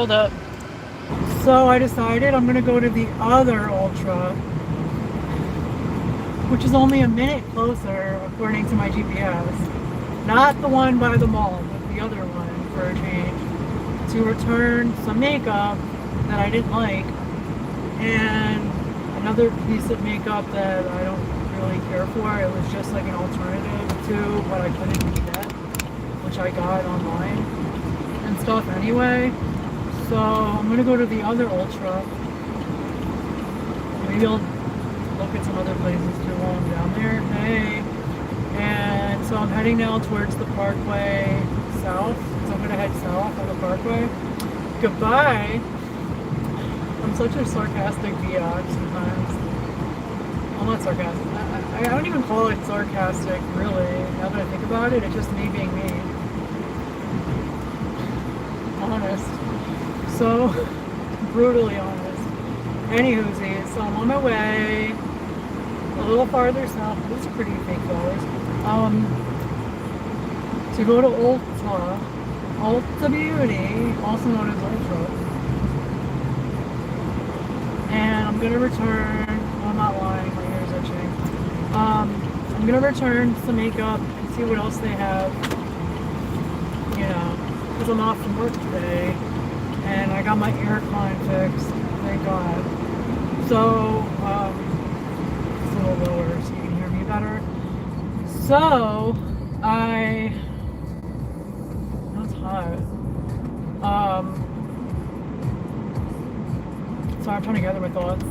Hold up. So I decided I'm gonna go to the other Ultra, which is only a minute closer according to my GPS. Not the one by the mall, but the other one for a change. To return some makeup that I didn't like and another piece of makeup that I don't really care for. It was just like an alternative to what I couldn't get, which I got online and stuff anyway. So I'm gonna go to the other Ultra. Maybe I'll look at some other places too while I'm down there. Hey. And so I'm heading now towards the Parkway South. So I'm gonna head south on the Parkway. Goodbye. I'm such a sarcastic biatch sometimes. Well, not sarcastic. I don't even call it sarcastic, really. Now that I think about it, it's just me being me. Honest. So, brutally honest. Anywhoosies, so I'm on my way a little farther south. These are pretty fake flowers. To go to Ulta Beauty, also known as Ultra. And I'm gonna return, well, I'm not lying, my hair's itching. I'm gonna return some makeup and see what else they have, you know, because I'm off from work today and I got my ear con fixed, thank God. So, it's a little lower so you can hear me better. So, that's hot. Sorry, I'm trying to gather my thoughts.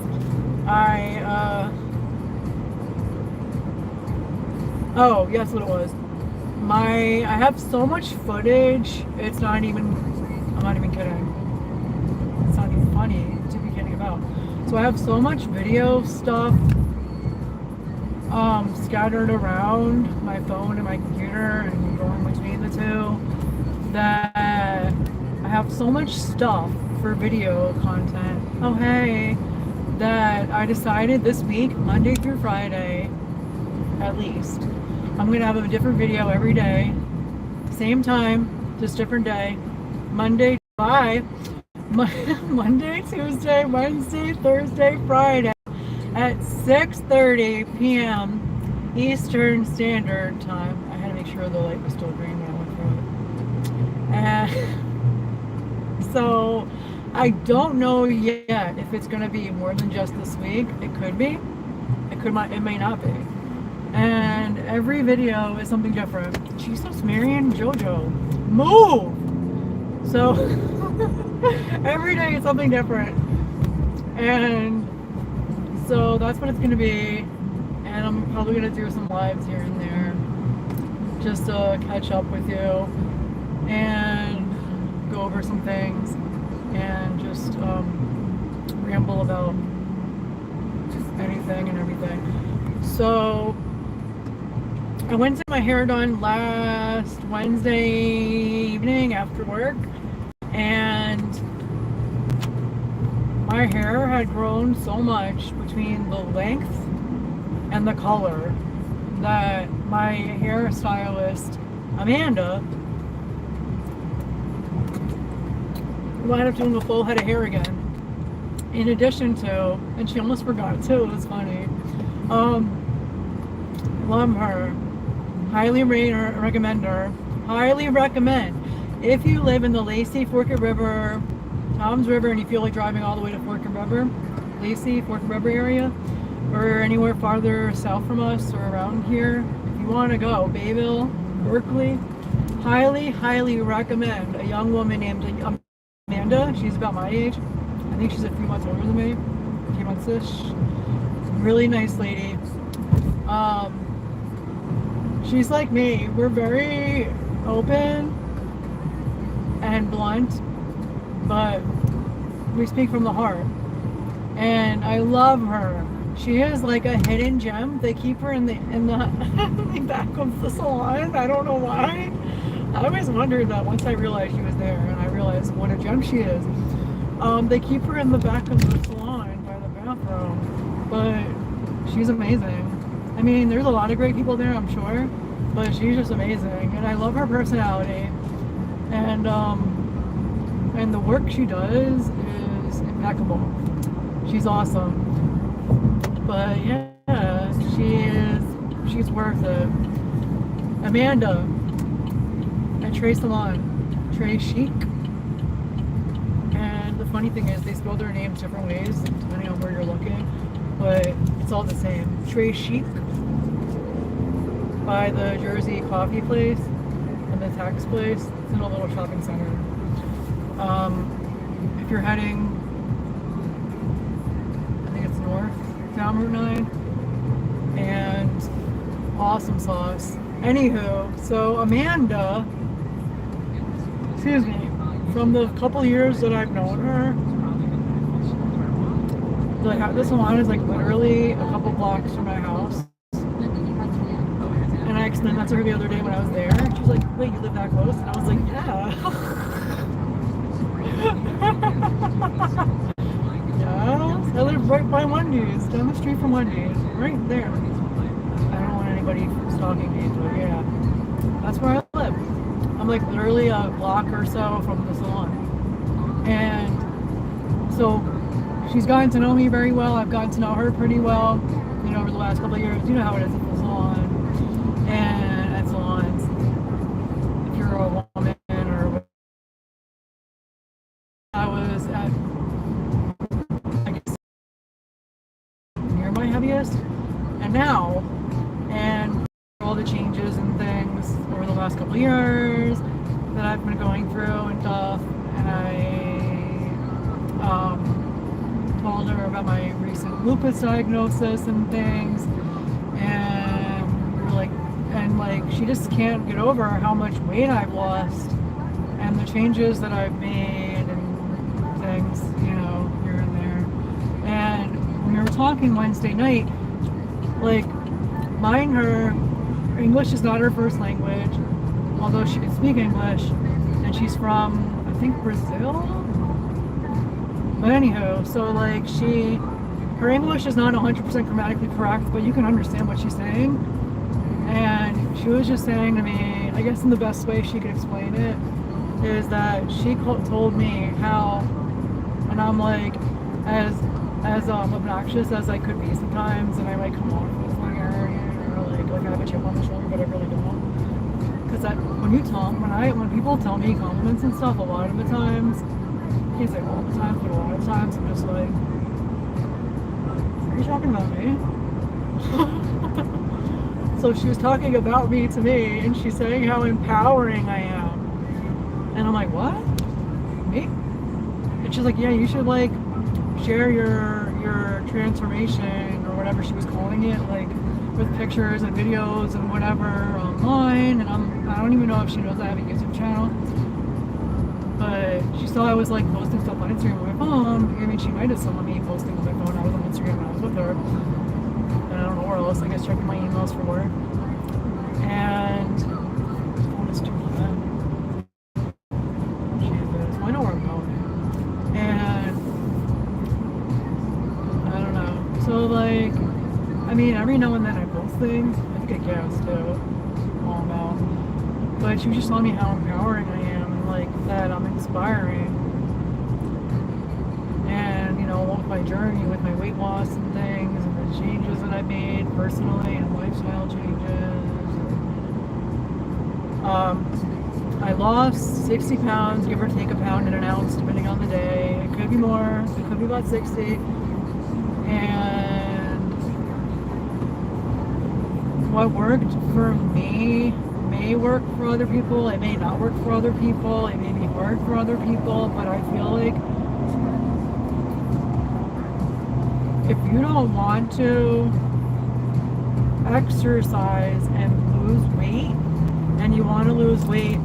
Oh, yes, what it was. I have so much footage, I'm not even kidding. It's not even funny to be kidding about. So I have so much video stuff, scattered around my phone and my computer and going between the two, that I have so much stuff for video content. Oh hey, that I decided this week, Monday through Friday, at least, I'm gonna have a different video every day, same time, just different day. Monday, Monday, Tuesday, Wednesday, Thursday, Friday, at 6:30 p.m. Eastern Standard Time. I had to make sure the light was still green when I went through it. And so I don't know yet if it's going to be more than just this week. It could be. It may not be. And every video is something different. Jesus, Marion, JoJo, move! So every day is something different. And so that's what it's going to be. And I'm probably going to do some lives here and there just to catch up with you and go over some things and just ramble about anything and everything. So I went to get my hair done last Wednesday evening after work, and my hair had grown so much between the length and the color that my hairstylist Amanda wound up doing a full head of hair again. In addition to, and she almost forgot too, it was funny. Love her. Highly recommend her. Highly recommend. If you live in the Lacey, Forked River, Toms River, and you feel like driving all the way to Forked River, Lacey, Forked River area, or anywhere farther south from us or around here, if you want to go, Bayville, Berkeley, highly recommend a young woman named Amanda. She's about my age. I think she's a few months older than me. A few months-ish. Really nice lady. She's like me. We're very open and blunt, but we speak from the heart. And I love her. She is like a hidden gem. They keep her in the the back of the salon. I don't know why. I always wondered that once I realized she was there, and I realized what a gem she is. They keep her in the back of the salon by the bathroom, but she's amazing. I mean, there's a lot of great people there, I'm sure, but she's just amazing, and I love her personality. And And the work she does is impeccable. She's awesome. But yeah, she's worth it. Amanda at Trey Salon, Trey Chic. And the funny thing is they spell their names different ways depending on where you're looking, but it's all the same. Trey Chic by the Jersey coffee place and the tax place. It's in a little shopping center. If you're heading, I think it's north, down Route 9, and awesome sauce. Anywho, so Amanda, excuse me, from the couple years that I've known her, this salon is like literally a couple blocks from my house. And I explained that to her the other day when I was there. She was like, wait, you live that close? And I was like, yeah. Yes, I live right by Wendy's, down the street from Wendy's, right there. I don't want anybody stalking me, but yeah, that's where I live. I'm like literally a block or so from the salon. And so she's gotten to know me very well. I've gotten to know her pretty well, you know, over the last couple of years. You know how it is at the salon and at salons. If you're a woman or I was at, I guess, near my heaviest, and now, and all the changes and things over the last couple of years that I've been going through and stuff, and I told her about my recent lupus diagnosis and things, and we were like, she just can't get over how much weight I've lost and the changes that I've made and things, you know, here and there. And when we were talking Wednesday night, like, mine, her English is not her first language, although she can speak English, and she's from, I think, Brazil. But anywho, so like her English is not 100% grammatically correct, but you can understand what she's saying. And she was just saying to me, I guess in the best way she could explain it, is that she told me how, and I'm like, as obnoxious as I could be sometimes, and I might come off as like arrogant or like I have a chip on the shoulder, but I really don't. Because when people tell me compliments and stuff, a lot of the times, I can't say all the time, but a lot of times I'm just like, are you talking about me? So she was talking about me to me, and she's saying how empowering I am. And I'm like, what? Me? And she's like, yeah, you should like share your transformation or whatever she was calling it, like with pictures and videos and whatever online. And I don't even know if she knows I have a YouTube channel. But she saw I was like posting stuff on Instagram on my phone. I mean, she might have saw me posting on my phone. I was on Instagram when I was with her. And I don't know where else. I guess checking my emails for work. And phone is too loud. Jesus, I know where I'm going. And I don't know. So like, I mean, every now and then I post things. I think I guess too. All about. But she was just telling me how empowering I am. Like that I'm inspiring, and you know, with my journey with my weight loss and things and the changes that I made personally and lifestyle changes. I lost 60 pounds, give or take a pound and an ounce depending on the day. It could be more, it could be about 60. And what worked for me may work for other people, it may not work for other people, it may be hard for other people, but I feel like if you don't want to exercise and lose weight, and you want to lose weight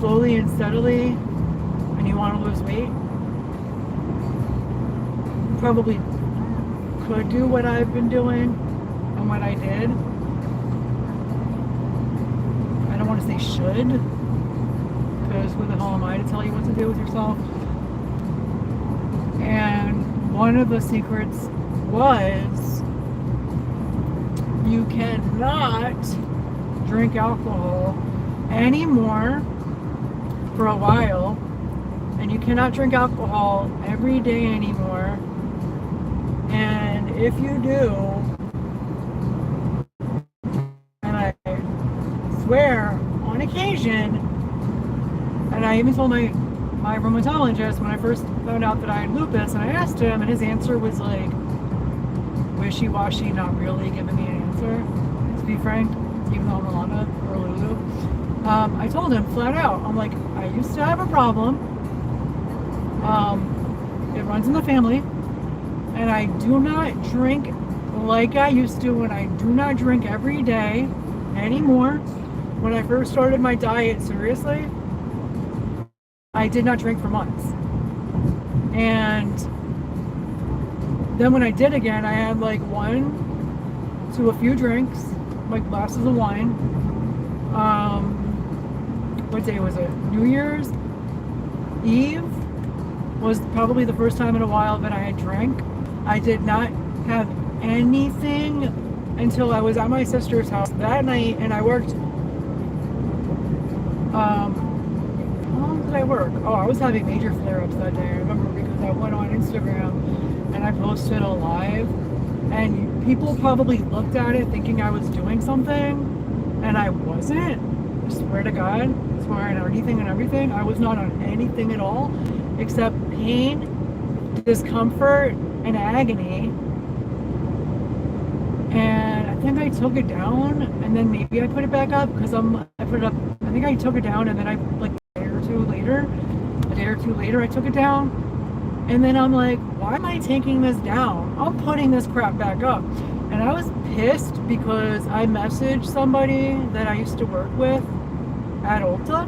slowly and steadily, and you want to lose weight, you probably could do what I've been doing and what I did. I don't want to say should, because who the hell am I to tell you what to do with yourself? And one of the secrets was you cannot drink alcohol anymore for a while and you cannot drink alcohol every day anymore. And if you do, and I swear on occasion, and I even told my rheumatologist when I first found out that I had lupus, and I asked him, and his answer was like wishy-washy, not really giving me an answer, to be frank, even though I'm Alana or LuLu. I told him flat out, I'm like, I used to have a problem. It runs in the family, and I do not drink like I used to, and I do not drink every day anymore. When I first started my diet seriously, I did not drink for months. And then when I did again, I had like 1 to a few drinks, like glasses of wine. What day was it? New Year's Eve was probably the first time in a while that I had drank. I did not have anything until I was at my sister's house that night, and I worked. How long did I work? Oh, I was having major flare-ups that day. I remember because I went on Instagram and I posted a live, and people probably looked at it thinking I was doing something, and I wasn't. I swear to God, I swear on anything and everything. I was not on anything at all except pain, discomfort, and agony. And I think I took it down, and then maybe I put it back up because I put it up. I think I took it down, and then I like a day or two later, I took it down, and then I'm like, why am I taking this down? I'm putting this crap back up. And I was pissed because I messaged somebody that I used to work with at Ulta,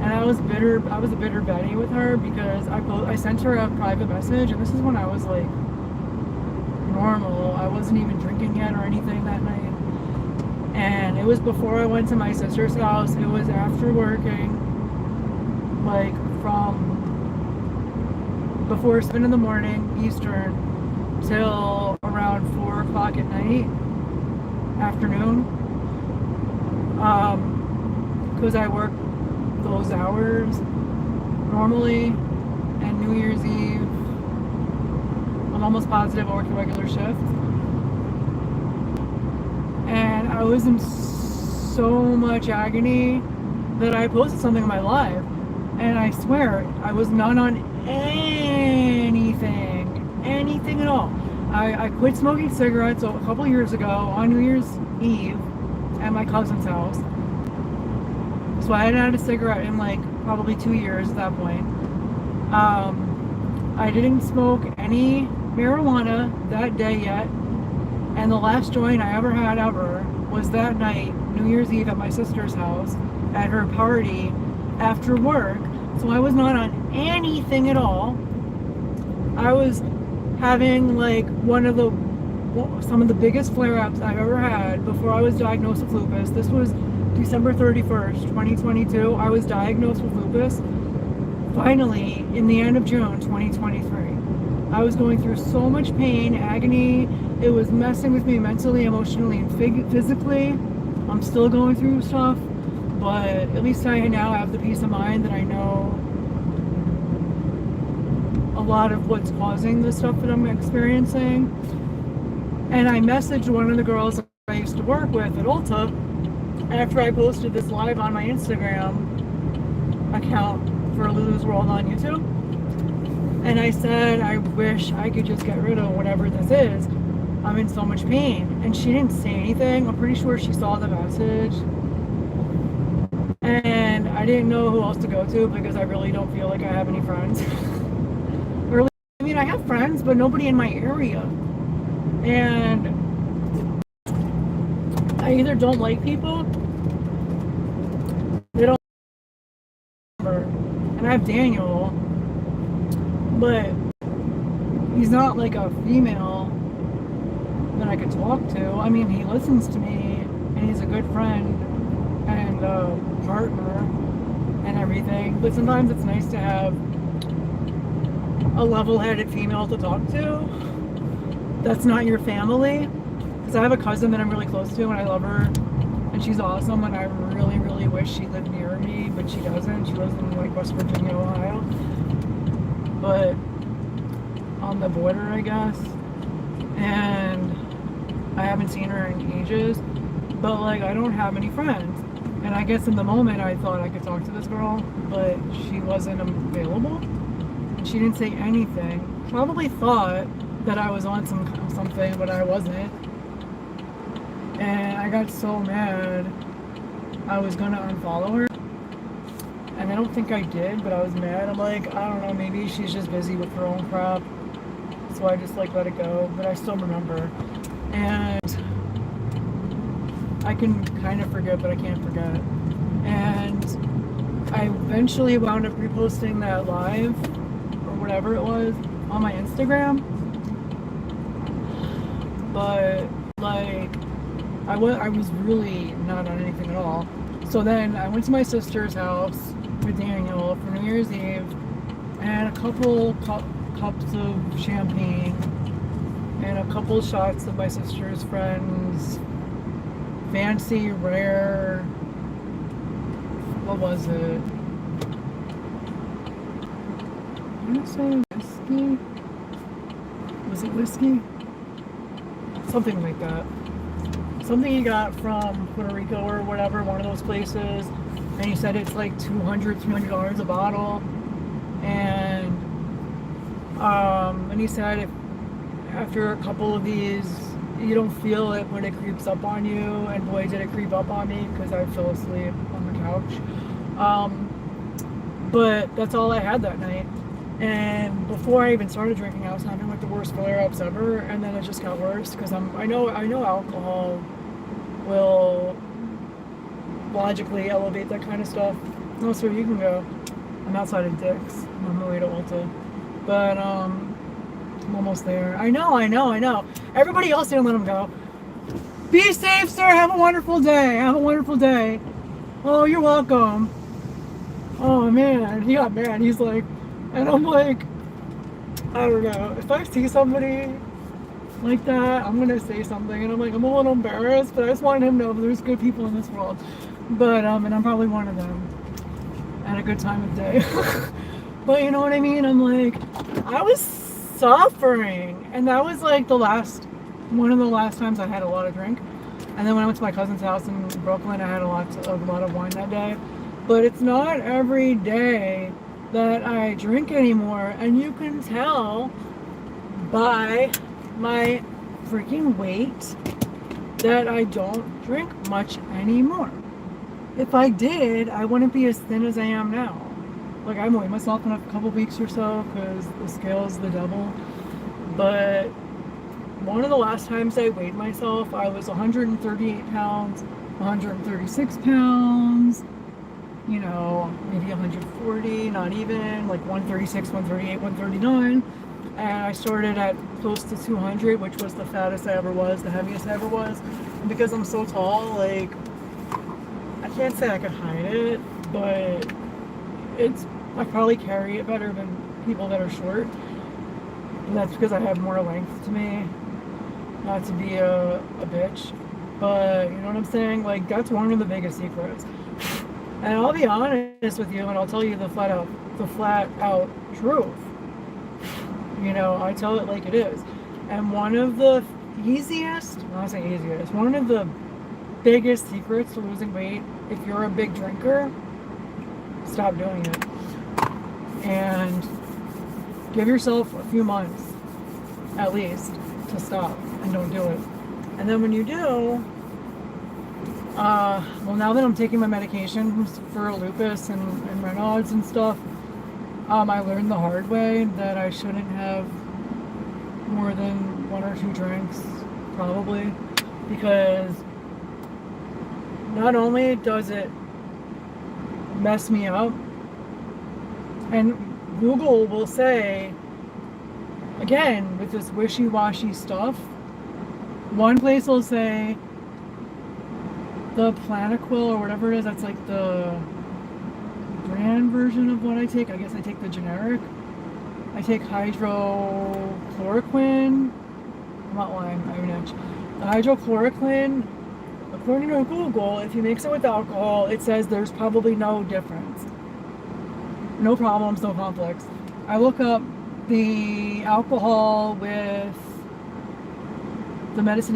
and I was bitter. I was a bitter Betty with her because I sent her a private message, and this is when I was like normal. I wasn't even drinking yet or anything that night, and it was before I went to my sister's house. It was after working, like from before 7 in the morning Eastern till around 4 o'clock at night, afternoon, because I work those hours normally, and New Year's Eve I'm almost positive I worked a regular shift, and I was in so much agony that I posted something in my live, and I swear I was not on anything at all. I quit smoking cigarettes a couple years ago on New Year's Eve at my cousin's house. So I hadn't had a cigarette in like probably 2 years at that point. I didn't smoke any marijuana that day yet. And the last joint I ever had was that night, New Year's Eve, at my sister's house at her party after work. So I was not on anything at all. I was having like some of the biggest flare-ups I've ever had before I was diagnosed with lupus. This was December 31st, 2022. I was diagnosed with lupus finally in the end of June 2023. I was going through so much pain, agony. It was messing with me mentally, emotionally, and physically. I'm still going through stuff, but at least I now have the peace of mind that I know a lot of what's causing the stuff that I'm experiencing. And I messaged one of the girls I used to work with at Ulta after I posted this live on my Instagram account for Lulu's World on YouTube. And I said, I wish I could just get rid of whatever this is. I'm in so much pain. And she didn't say anything. I'm pretty sure she saw the message. And I didn't know who else to go to because I really don't feel like I have any friends. I mean, I have friends, but nobody in my area. And I either don't like people, they don't, and I have Daniel, but he's not like a female that I could talk to. I mean, he listens to me, and he's a good friend and partner and everything, but sometimes it's nice to have a level-headed female to talk to that's not your family, because I have a cousin that I'm really close to and I love her and she's awesome, and I really, really wish she lived near me, but she doesn't. She lives in like West Virginia, Ohio, but on the border, I guess. And I haven't seen her in ages, but like I don't have any friends. And I guess in the moment I thought I could talk to this girl, but she wasn't available. She didn't say anything. Probably thought that I was on something, but I wasn't. And I got so mad, I was gonna unfollow her. And I don't think I did, but I was mad. I'm like, I don't know, maybe she's just busy with her own crap. So I just like let it go, but I still remember. And I can kind of forget, but I can't forget. And I eventually wound up reposting that live, or whatever it was, on my Instagram. But like, I was really not on anything at all. So then I went to my sister's house with Daniel for New Year's Eve, and a couple cups of champagne and a couple shots of my sister's friends fancy rare, what was it, I want to say whiskey, was it whiskey, something like that, something he got from Puerto Rico or whatever, one of those places. And he said it's like $200 a bottle. And he said if after a couple of these you don't feel it when it creeps up on you, and boy did it creep up on me because I fell asleep on the couch. But that's all I had that night. And before I even started drinking, I was having like the worst flare-ups ever, and then it just got worse because I know alcohol will logically elevate that kind of stuff. Oh, so you can go. I'm outside of Dick's. I'm on my way to Ulta. But I'm almost there. I know. Everybody else didn't let him go. Be safe, sir. Have a wonderful day. Oh, you're welcome. Oh man, he got mad. He's like, and I'm like, I don't know. If I see somebody like that, I'm gonna say something, and I'm like, I'm a little embarrassed, but I just wanted him to know there's good people in this world. But and I'm probably one of them at a good time of day. But you know what I mean? I'm like, I was suffering, and that was like one of the last times I had a lot of drink. And then when I went to my cousin's house in Brooklyn, I had a lot of wine that day. But it's not every day that I drink anymore, and you can tell by my freaking weight that I don't drink much anymore. If I did, I wouldn't be as thin as I am now. Like, I weighed myself in a couple weeks or so because the scale is the devil. But one of the last times I weighed myself, I was 138 pounds, 136 pounds, you know, maybe 140, not even, like 136, 138, 139. And I started at close to 200, which was the fattest I ever was, the heaviest I ever was. And because I'm so tall, like, I can't say I could hide it, but I probably carry it better than people that are short. And that's because I have more length to me. Not to be a bitch, but you know what I'm saying? Like, that's one of the biggest secrets. And I'll be honest with you, and I'll tell you the flat out truth. You know, I tell it like it is. And one of the one of the biggest secrets to losing weight, if you're a big drinker, stop doing it. And give yourself a few months, at least, to stop and don't do it. And then when you do, well, now that I'm taking my medications for lupus and Raynaud's and stuff, I learned the hard way that I shouldn't have more than 1 or 2 drinks, probably, because not only does it mess me up, and Google will say, again, with this wishy-washy stuff, one place will say the Planaquil or whatever it is, that's like the brand version of what I take. I guess I take the generic. I take hydrochloroquine. I'm not lying, I have an itch. The hydrochloroquine According to Google, if you mix it with alcohol, it says there's probably no difference. No problems, no conflicts. I look up the alcohol with the medicine,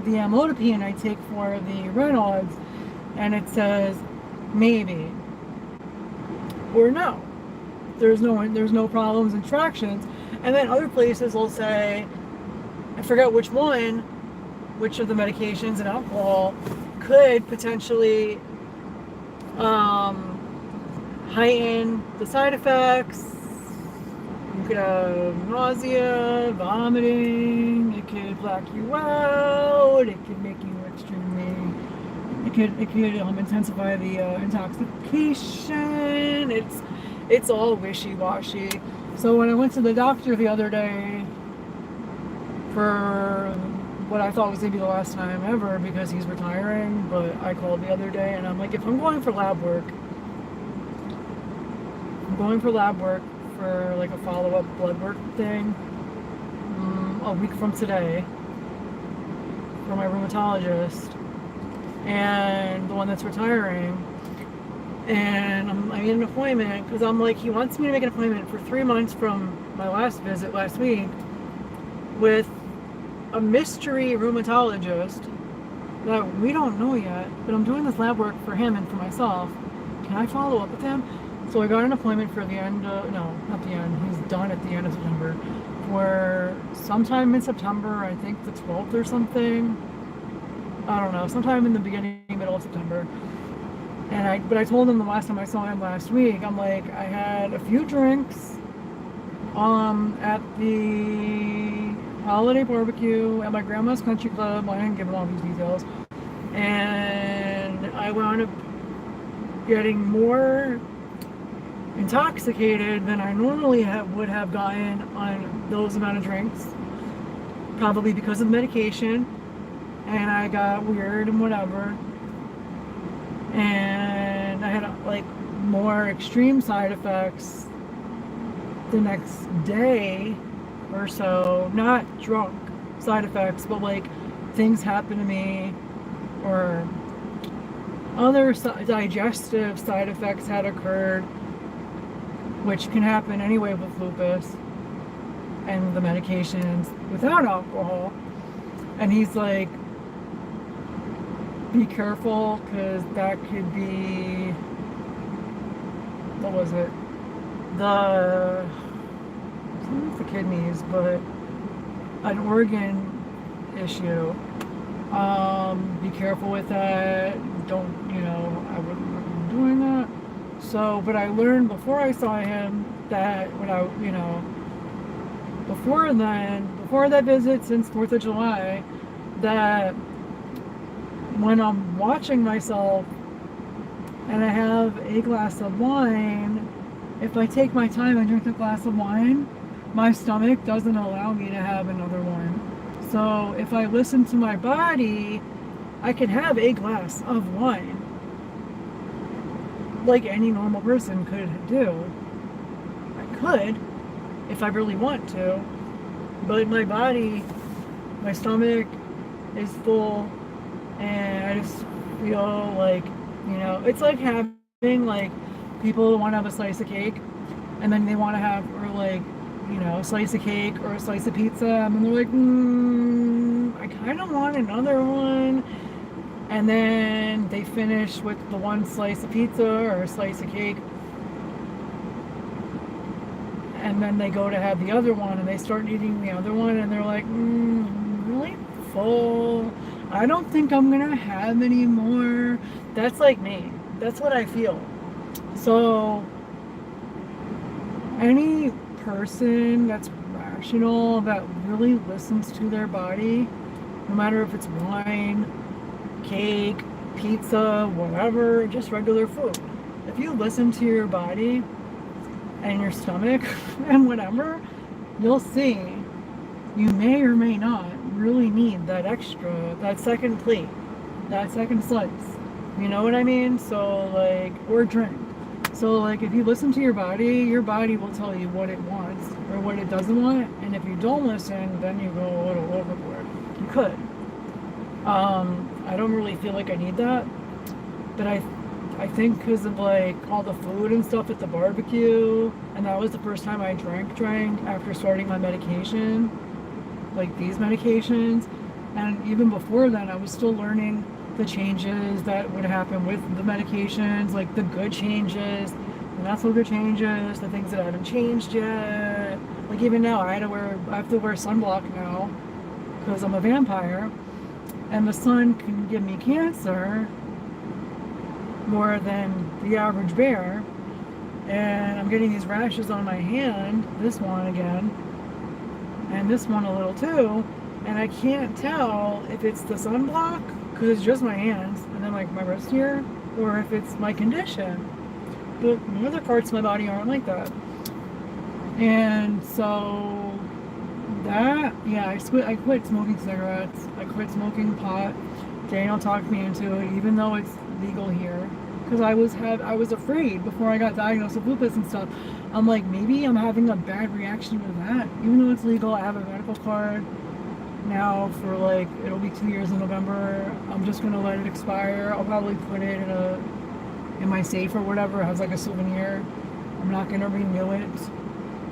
the amlodipine I take for the Raynaud's, and it says maybe or no. There's no problems and tractions. And then other places will say, I forget which one, which of the medications and alcohol could potentially heighten the side effects. You could have nausea, vomiting, it could black you out, it could make you extremely, it could intensify the intoxication. It's all wishy-washy. So when I went to the doctor the other day for what I thought was going to be the last time ever because he's retiring, but I called the other day and I'm like, if I'm going for lab work, for like a follow-up blood work thing a week from today for my rheumatologist and the one that's retiring, and I made an appointment because I'm like, he wants me to make an appointment for 3 months from my last visit last week with a mystery rheumatologist that we don't know yet, but I'm doing this lab work for him and for myself. Can I follow up with him? So I got an appointment for the end of, no, not the end, he's done at the end of September, for sometime in September, I think the 12th or something. I don't know, sometime in the middle of September. But I told him the last time I saw him last week, I'm like, I had a few drinks at the holiday barbecue at my grandma's country club. I didn't give him all these details. And I wound up getting more intoxicated than I normally would have gotten on those amount of drinks. Probably because of medication. And I got weird and whatever. And I had like more extreme side effects the next day or so. Not drunk side effects, but like things happen to me, or other digestive side effects had occurred, which can happen anyway with lupus and the medications without alcohol. And he's like, be careful, because that could be, what was it? It's the kidneys, but an organ issue. Be careful with that. Don't, I wouldn't recommend doing that. So, but I learned before I saw him that before that visit since 4th of July, that when I'm watching myself and I have a glass of wine, if I take my time and drink a glass of wine, my stomach doesn't allow me to have another one. So if I listen to my body, I can have a glass of wine like any normal person could do. I could if I really want to, but my body, my stomach is full, and I just feel like, it's like having, like, people want to have a slice of cake, and then they want to have, or like, a slice of cake or a slice of pizza, and they're like, I kind of want another one. And then they finish with the one slice of pizza or a slice of cake, and then they go to have the other one, and they start eating the other one, and they're like, I'm really full. I don't think I'm gonna have any more. That's like me. That's what I feel. So any person that's rational, that really listens to their body, no matter if it's wine, cake, pizza, whatever, just regular food. If you listen to your body and your stomach and whatever, you'll see you may or may not really need that second plate, that second slice. You know what I mean? So like, or drink. So like, if you listen to your body will tell you what it wants or what it doesn't want. And if you don't listen, then you go a little overboard. You could. I don't really feel like I need that, but I think because of like all the food and stuff at the barbecue, and that was the first time I drank after starting my medication, like these medications, and even before then I was still learning the changes that would happen with the medications, like the good changes, the not so good changes, the things that haven't changed yet. Like even now I have to wear sunblock now because I'm a vampire, and the sun can give me cancer more than the average bear, and I'm getting these rashes on my hand, this one again, and this one a little too, and I can't tell if it's the sunblock, because it's just my hands, and then like my wrist here, or if it's my condition. But the other parts of my body aren't like that. And so that, yeah, I quit smoking cigarettes, I quit smoking pot. Daniel talked me into it, even though it's legal here, because I was afraid before I got diagnosed with lupus and stuff. I'm like, maybe I'm having a bad reaction to that, even though it's legal. I have a medical card now for like, it'll be 2 years in November. I'm just gonna let it expire. I'll probably put it in my safe or whatever as like a souvenir. I'm not gonna renew it.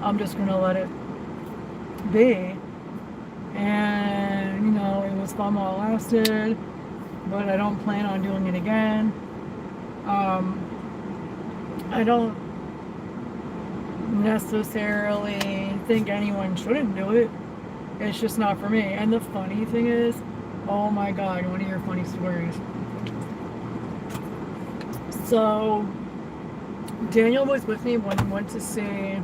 I'm just gonna let it be. And you know, it was fun while it lasted, but I don't plan on doing it again. I don't necessarily think anyone shouldn't do it. It's just not for me. And the funny thing is, oh my God, one of your funny stories. So Daniel was with me when we went to see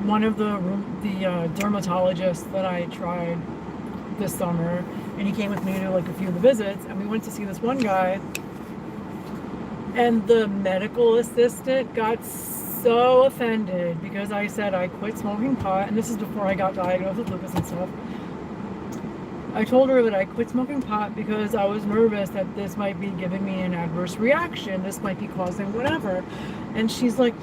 one of the dermatologists that I tried this summer, and he came with me to like a few of the visits, and we went to see this one guy, and the medical assistant got so offended because I said I quit smoking pot, and this is before I got diagnosed with lupus and stuff. I told her that I quit smoking pot because I was nervous that this might be giving me an adverse reaction, this might be causing whatever. And she's like,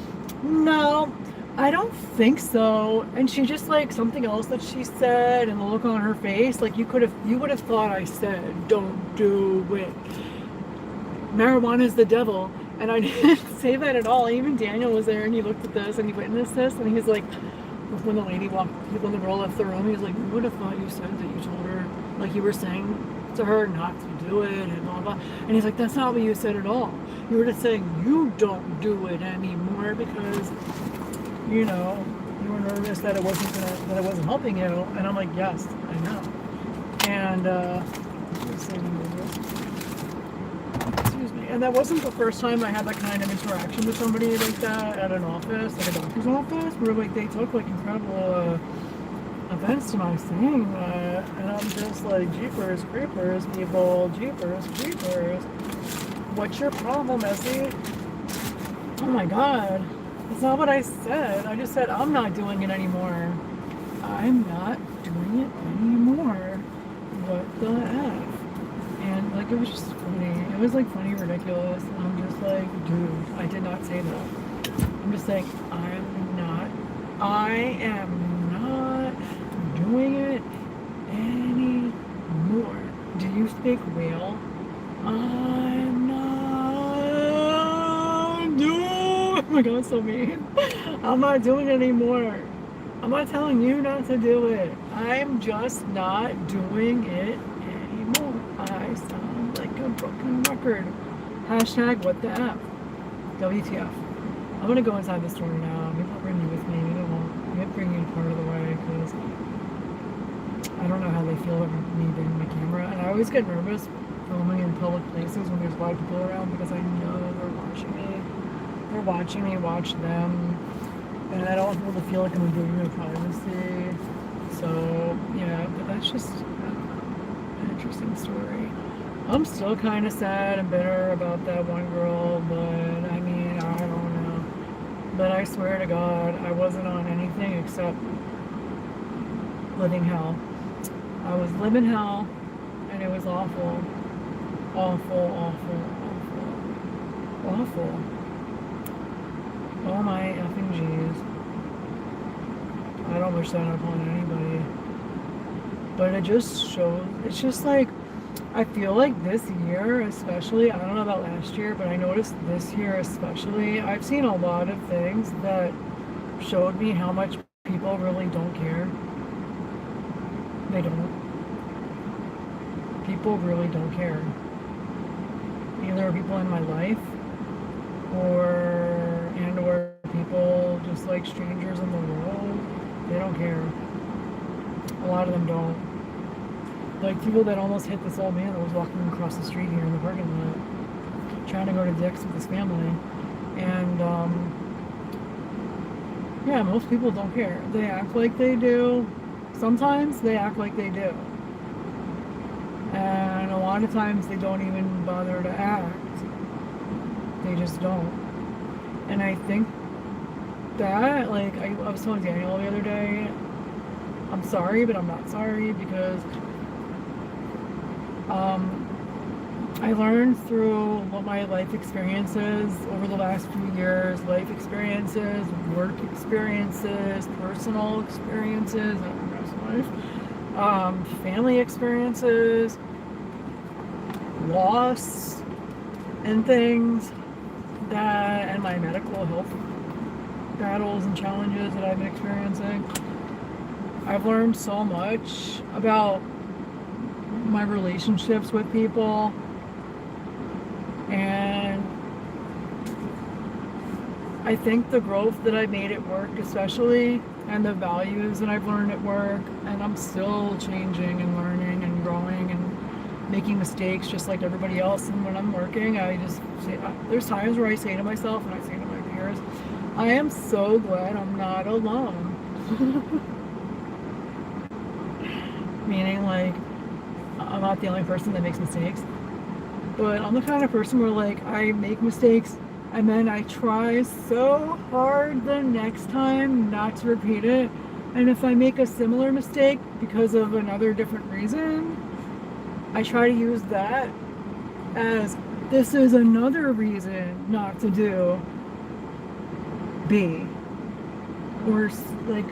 no, I don't think so. And she just like something else that she said, and the look on her face, like you would have thought I said, don't do it. Marijuana is the devil. And I didn't say that at all. Even Daniel was there, and he looked at this and he witnessed this, and he's like, when the girl left the room, he was like, who would have thought you said that you told her, like you were saying to her not to do it and blah blah. And he's like, that's not what you said at all. You were just saying you don't do it anymore because, you know, you were nervous that it wasn't helping you. And I'm like, yes, I know. And excuse me. And that wasn't the first time I had that kind of interaction with somebody like that at an office, like a doctor's office, where like they took like incredible offense to my saying that, and I'm just like, jeepers creepers, people, jeepers creepers. What's your problem, Essie? Oh my God, that's not what I said. I just said I'm not doing it anymore. I'm not doing it anymore. What the F? And like, it was just funny. It was like funny, ridiculous. And I'm just like, dude, I did not say that. I'm just saying, I am not doing it anymore. Do you speak whale? I'm not doing. Oh my God, so mean. I'm not doing it anymore. I'm not telling you not to do it. I'm just not doing it anymore. I sound like a broken record. Hashtag what the F. WTF. I'm gonna go inside the store now. Maybe I'll bring you with me. Maybe I won't. Maybe bring you part of the way because I don't know how they feel about me bringing my camera. And I always get nervous filming in public places when there's a lot of people around because I know they're watching me. They're watching me watch them. And I don't want people to feel like I'm invading their privacy. So, yeah, but that's just an interesting story. I'm still kind of sad and bitter about that one girl, but I mean, I don't know. But I swear to God, I wasn't on anything except living hell. I was living hell, and it was awful. Awful, awful, awful. Awful. Oh my effing G's. I don't wish that upon anybody. But it just shows, it's just like, I feel like this year especially, I don't know about last year, but I noticed this year especially, I've seen a lot of things that showed me how much people really don't care. They don't. People really don't care. Either people in my life or people just like strangers in the world. They don't care. A lot of them don't. Like people that almost hit this old man that was walking across the street here in the parking lot, trying to go to Dick's with his family. And yeah, most people don't care. They act like they do. Sometimes they act like they do. And a lot of times they don't even bother to act. They just don't. And I think that, like, I was telling Daniel the other day, I'm sorry, but I'm not sorry because I learned through what my life experiences over the last few years, life experiences, work experiences, personal experiences, family experiences, loss and things that, and my medical health battles and challenges that I've been experiencing. I've learned so much about my relationships with people, and I think the growth that I made at work especially, and the values that I've learned at work, and I'm still changing and learning and growing and making mistakes just like everybody else. And when I'm working, I just say, there's times where I say to myself and I say to my peers, I am so glad I'm not alone. Meaning like, I'm not the only person that makes mistakes, but I'm the kind of person where like I make mistakes and then I try so hard the next time not to repeat it. And if I make a similar mistake because of another different reason, I try to use that as this is another reason not to do B or like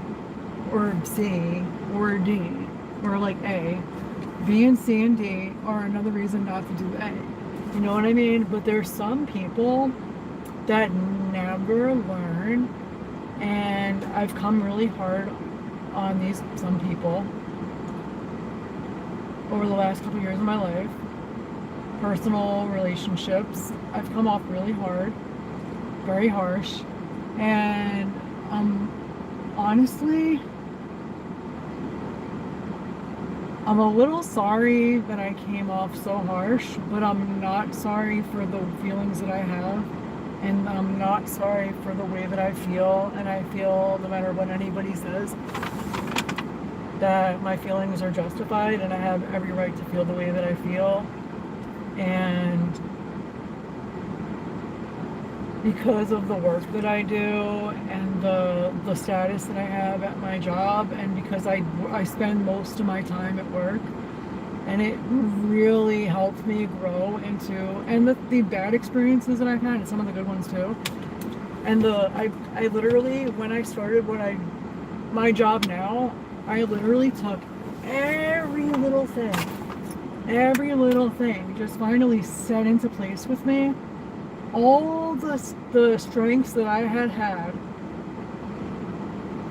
or C or D or like A. B and C and D are another reason not to do A. You know what I mean? But there's some people that never learn, and I've come really hard on some people over the last couple years of my life. Personal relationships, I've come off really hard, very harsh, and honestly, I'm a little sorry that I came off so harsh, but I'm not sorry for the feelings that I have, and I'm not sorry for the way that I feel, and I feel no matter what anybody says that my feelings are justified and I have every right to feel the way that I feel. And because of the work that I do and the status that I have at my job, and because I spend most of my time at work, and it really helped me grow into, and the bad experiences that I've had and some of the good ones too. And I literally, when I started my job now, I literally took every little thing just finally set into place with me. All the strengths that I had,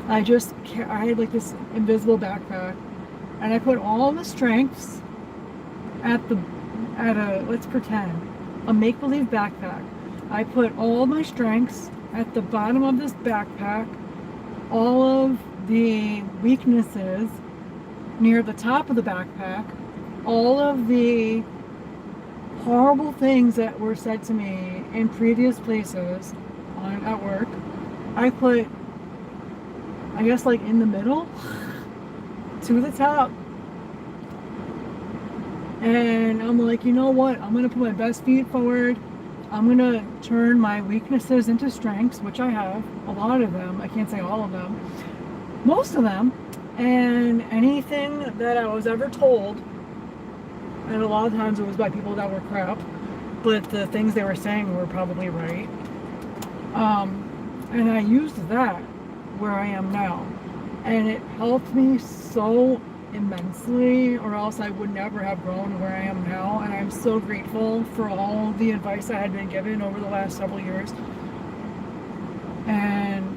I had like this invisible backpack, and I put all the strengths let's pretend, a make-believe backpack. I put all my strengths at the bottom of this backpack, all of the weaknesses near the top of the backpack, all of the horrible things that were said to me in previous places at work, I put, I guess, like in the middle to the top. And I'm like, you know what? I'm going to put my best feet forward. I'm going to turn my weaknesses into strengths, which I have. A lot of them. I can't say all of them. Most of them. And anything that I was ever told, and a lot of times it was by people that were crap, but the things they were saying were probably right. And I used that where I am now. And it helped me so immensely, or else I would never have grown to where I am now. And I'm so grateful for all the advice I had been given over the last several years, and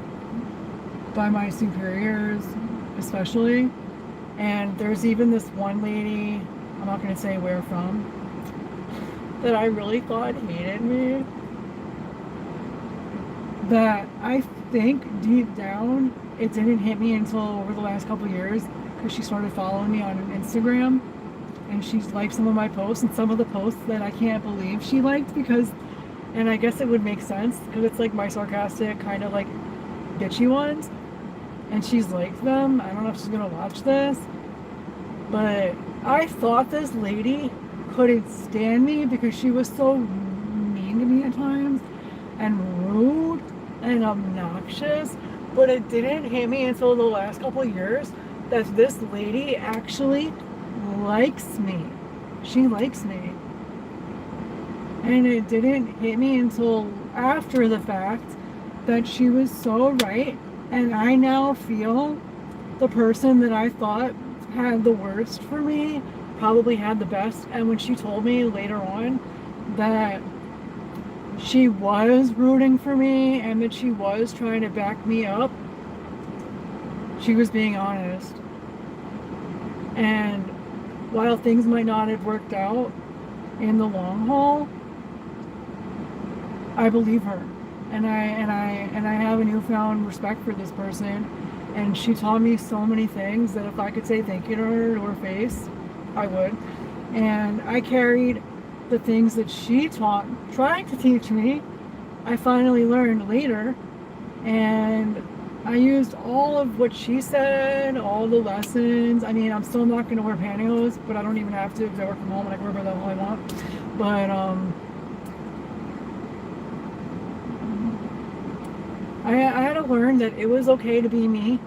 by my superiors especially. And there's even this one lady, I'm not going to say where from, that I really thought hated me, that I think deep down it didn't hit me until over the last couple years, because she started following me on Instagram, and she's liked some of my posts, and some of the posts that I can't believe she liked, because, and I guess it would make sense because it's like my sarcastic kind of like bitchy ones, and she's liked them. I don't know if she's gonna watch this, but I thought this lady couldn't stand me because she was so mean to me at times and rude and obnoxious. But it didn't hit me until the last couple of years that this lady actually likes me. She likes me. And it didn't hit me until after the fact that she was so right. And I now feel the person that I thought had the worst for me probably had the best. And when she told me later on that she was rooting for me and that she was trying to back me up, she was being honest. And while things might not have worked out in the long haul, I believe her. And I have a newfound respect for this person. And she taught me so many things that if I could say thank you to her to her face, I would. And I carried the things that she tried to teach me, I finally learned later. And I used all of what she said, all the lessons. I mean, I'm still not going to wear pantyhose, but I don't even have to because I work from home and I can wear whatever the hell I want. But I had to learn that it was okay to be me,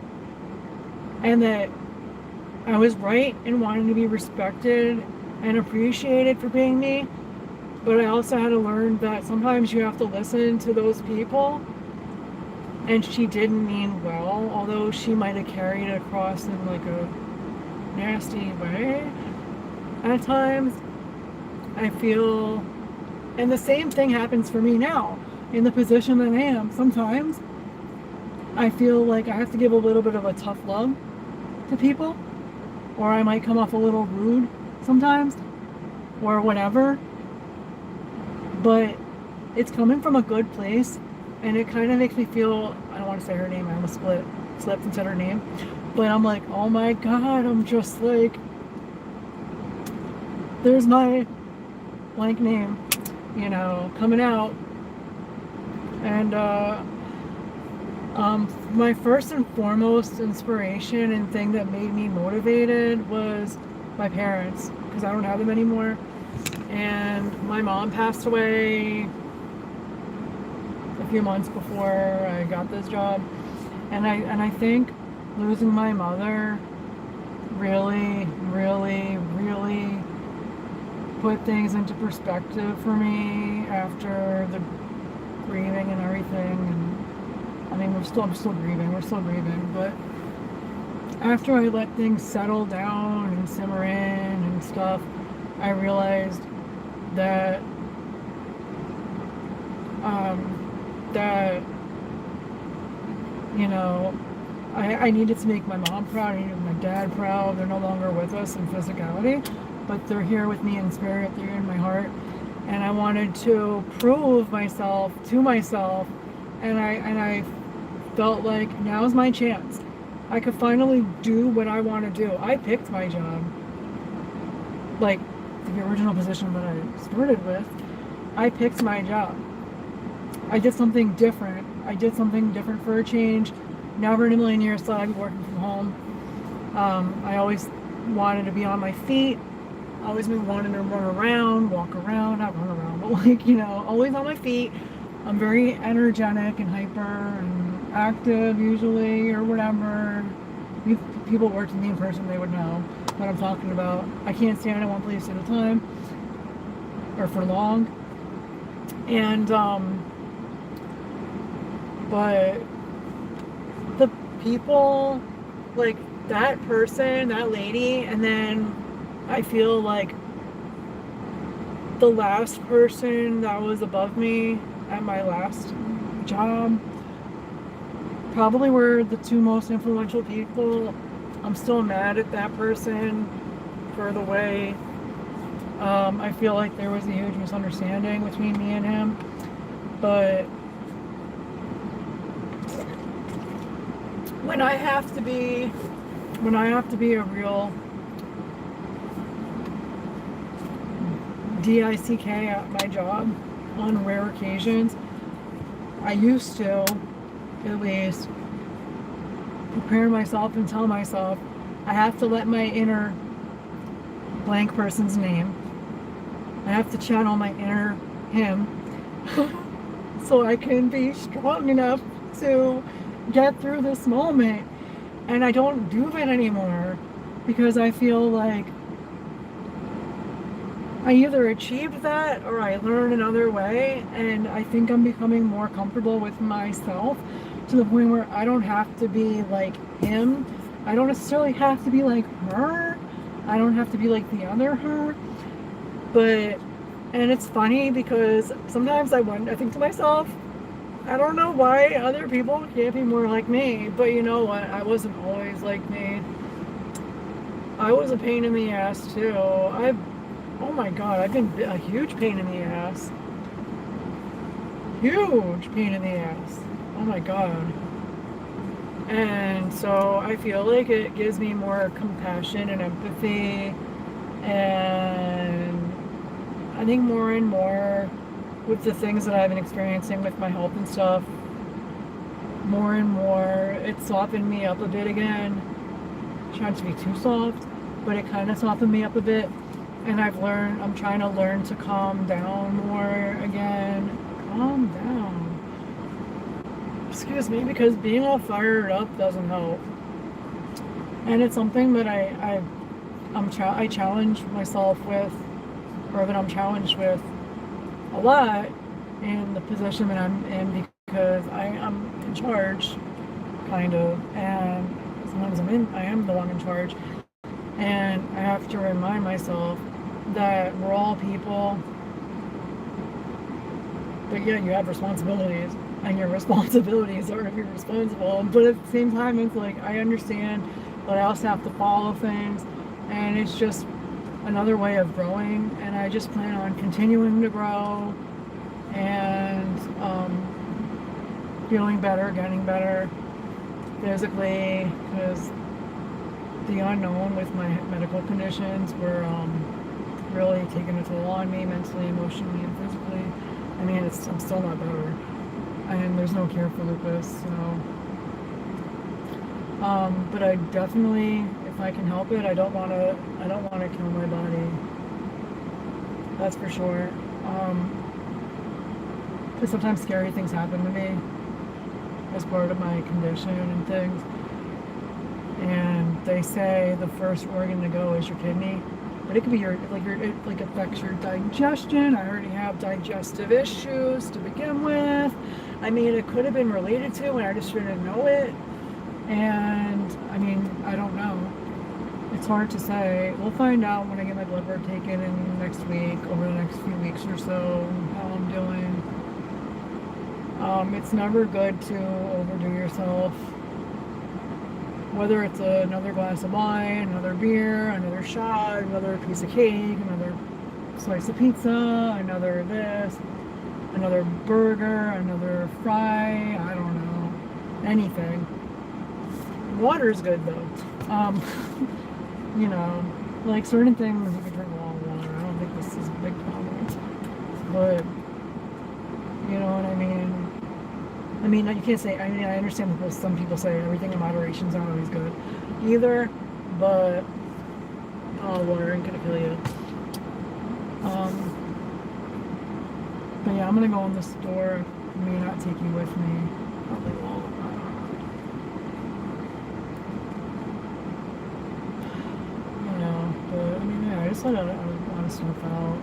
and that I was right in wanting to be respected and appreciated for being me. But I also had to learn that sometimes you have to listen to those people. And she didn't mean well, although she might have carried it across in like a nasty way at times. I feel, and the same thing happens for me now in the position that I am. Sometimes I feel like I have to give a little bit of a tough love to people, or I might come off a little rude sometimes, or whatever. But it's coming from a good place. And it kind of makes me feel, I don't want to say her name, I almost slipped and said her name. But I'm like, oh my God, I'm just like, there's my blank name, you know, coming out. And my first and foremost inspiration and thing that made me motivated was my parents, because I don't have them anymore. And my mom passed away a few months before I got this job, and I think losing my mother really put things into perspective for me after the grieving and everything. And I mean, I'm still grieving, but after I let things settle down and simmer in and stuff, I realized that you know, I needed to make my mom proud, I needed my dad proud. They're no longer with us in physicality, but they're here with me in spirit, they're in my heart. And I wanted to prove myself to myself, and I felt like now's my chance. I could finally do what I want to do. I picked my job, like the original position that I started with. I picked my job. I did something different. I did something different for a change. Never in a million years thought I'd be working from home. I always wanted to be on my feet. Always been wanting to run around, walk around, not run around, but like, you know, always on my feet. I'm very energetic and hyper and active usually, or whatever. If people worked with me in person, they would know what I'm talking about. I can't stand in one place at a time or for long. And but the people, like, that person, that lady, and then I feel like the last person that was above me at my last job probably were the two most influential people. I'm still mad at that person for the way I feel like there was a huge misunderstanding between me and him. But when I have to be a real DICK at my job on rare occasions, I used to at least prepare myself and tell myself I have to let my inner blank person's name, I have to channel my inner him so I can be strong enough to get through this moment. And I don't do it anymore because I feel like I either achieved that or I learned another way, and I think I'm becoming more comfortable with myself to the point where I don't have to be like him. I don't necessarily have to be like her. I don't have to be like the other her. But, and it's funny because sometimes I think to myself, I don't know why other people can't be more like me, but you know what? I wasn't always like me. I was a pain in the ass too. Oh my God, I've been a huge pain in the ass. Huge pain in the ass. Oh my God. And so I feel like it gives me more compassion and empathy, and I think more and more with the things that I've been experiencing with my health and stuff, more and more it softened me up a bit again. Trying to be too soft, but it kind of softened me up a bit. And I'm trying to learn to calm down more again. Calm down. Excuse me, because being all fired up doesn't help. And it's something that I challenge myself with, or that I'm challenged with a lot in the position that I'm in, because I'm in charge, kind of, and sometimes I am the one in charge. And I have to remind myself that we're all people, but yeah, you have responsibilities, and your responsibilities are to be responsible. But at the same time, it's like, I understand, but I also have to follow things, and it's just another way of growing. And I just plan on continuing to grow and feeling better, getting better physically, because the unknown with my medical conditions were really taking a toll on me mentally, emotionally, and physically. I mean, I'm still not better, and there's no cure for lupus, so. But I definitely, if I can help it, I don't want to kill my body. That's for sure. Because sometimes scary things happen to me as part of my condition and things. And they say the first organ to go is your kidney, but it could be it affects your digestion. I already have digestive issues to begin with. I mean, it could have been related to, and I just didn't know it. And I mean, I don't know. It's hard to say. We'll find out when I get my blood work taken in next week, over the next few weeks or so, how I'm doing. It's never good to overdo yourself. Whether it's another glass of wine, another beer, another shot, another piece of cake, another slice of pizza, another this, another burger, another fry, I don't know, anything. Water's good though. You know, like certain things you can drink a lot of water. I don't think this is a big problem. But, you know what I mean? I mean, you can't say, I mean, I understand that some people say everything in moderation is not always good either, but water ain't gonna kill you. But yeah, I'm gonna go in the store. I may not take you with me. Probably won't. You know, but I mean, yeah, I just let a lot of stuff out.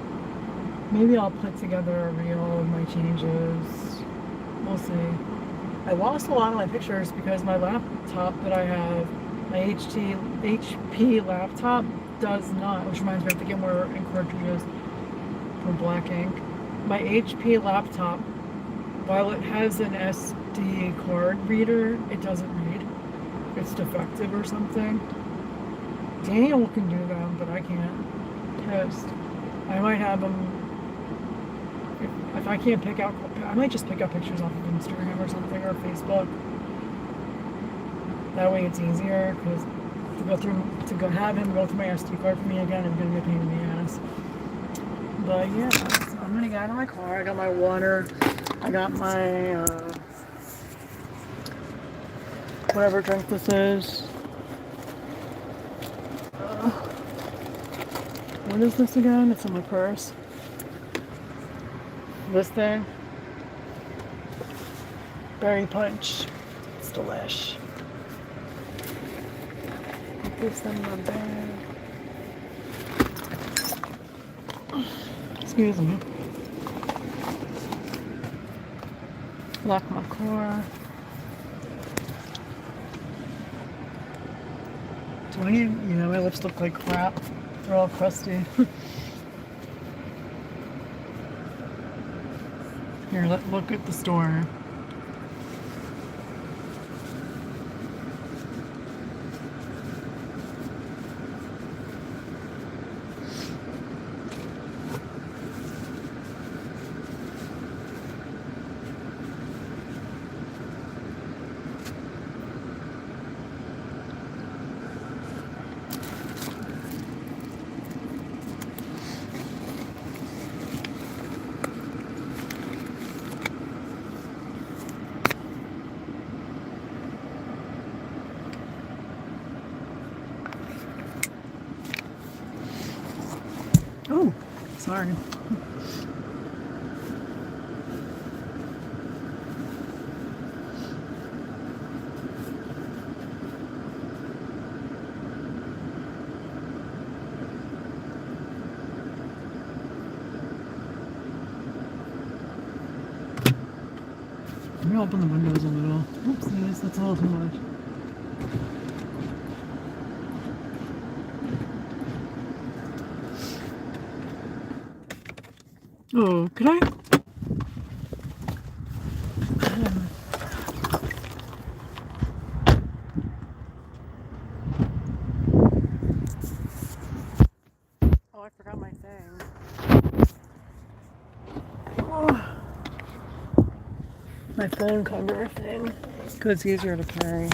Maybe I'll put together a reel of my changes. We'll see. I lost a lot of my pictures because my laptop that I have My HP laptop does not, which reminds me I have to get more ink cartridges for black ink. My HP laptop, while it has an SD card reader, it doesn't read. It's defective or something. Daniel can do them, but I can't. Pissed. I might have them. If I can't pick out, I might just pick out pictures off of Instagram or something, or Facebook. That way it's easier, because have him go through my SD card for me again, I'm gonna be a pain in the ass. But yeah, so I'm gonna get out of my car. I got my water. I got my whatever drink this is. What is this again? It's in my purse. This thing. Berry punch. It's delish. Put this in my bag. Excuse me. Lock my car. Do I need, my lips look like crap. They're all crusty. Here, look at the store. Oh, sorry. Let me open the windows a little. Oopsies, that's a little too much. Oh, could I? Oh, I forgot my thing. Oh. My phone cover thing. Because it's easier to carry.